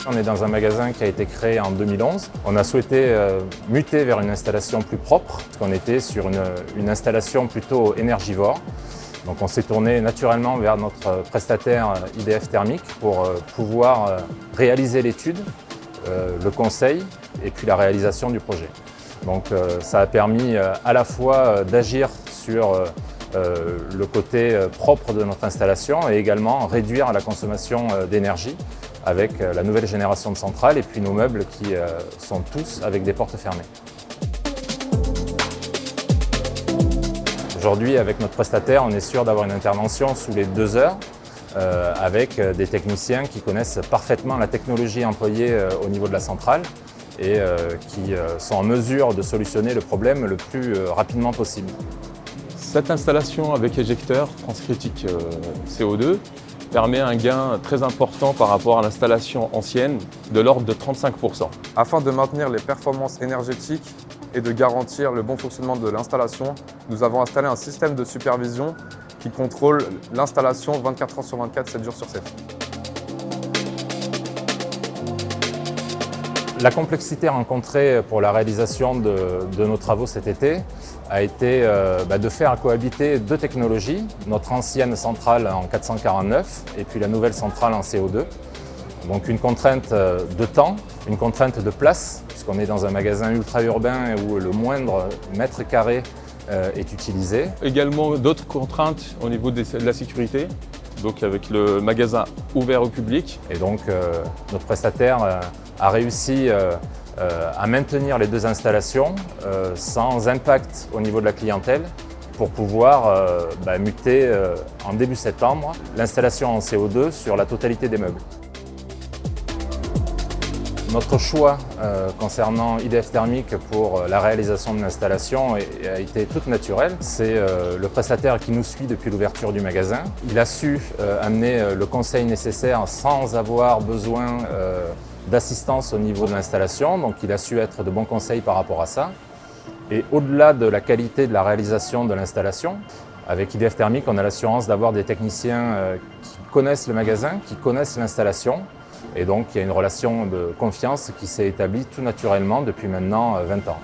On est dans un magasin qui a été créé en 2011. On a souhaité muter vers une installation plus propre, parce qu'on était sur une installation plutôt énergivore. Donc on s'est tourné naturellement vers notre prestataire IDF Thermique pour pouvoir réaliser l'étude, le conseil et puis la réalisation du projet. Donc ça a permis à la fois d'agir sur le côté propre de notre installation et également réduire la consommation d'énergie avec la nouvelle génération de centrales et puis nos meubles qui sont tous avec des portes fermées. Aujourd'hui, avec notre prestataire, on est sûr d'avoir une intervention sous les 2 heures avec des techniciens qui connaissent parfaitement la technologie employée au niveau de la centrale et qui sont en mesure de solutionner le problème le plus rapidement possible. Cette installation avec éjecteur transcritique CO2 permet un gain très important par rapport à l'installation ancienne de l'ordre de 35%. Afin de maintenir les performances énergétiques et de garantir le bon fonctionnement de l'installation, nous avons installé un système de supervision qui contrôle l'installation 24 heures sur 24, 7 jours sur 7. La complexité rencontrée pour la réalisation de nos travaux cet été a été de faire cohabiter 2 technologies, notre ancienne centrale en 449 et puis la nouvelle centrale en CO2. Donc une contrainte de temps, une contrainte de place, puisqu'on est dans un magasin ultra-urbain où le moindre mètre carré est utilisé. Également d'autres contraintes au niveau de la sécurité, donc avec le magasin ouvert au public. Et donc notre prestataire a réussi à maintenir les 2 installations sans impact au niveau de la clientèle pour pouvoir muter en début septembre l'installation en CO2 sur la totalité des meubles. Notre choix concernant IDF Thermique pour la réalisation de l'installation a été tout naturel. C'est le prestataire qui nous suit depuis l'ouverture du magasin. Il a su amener le conseil nécessaire sans avoir besoin d'assistance au niveau de l'installation, donc il a su être de bons conseils par rapport à ça. Et au-delà de la qualité de la réalisation de l'installation, avec IDF Thermique, on a l'assurance d'avoir des techniciens qui connaissent le magasin, qui connaissent l'installation, et donc il y a une relation de confiance qui s'est établie tout naturellement depuis maintenant 20 ans.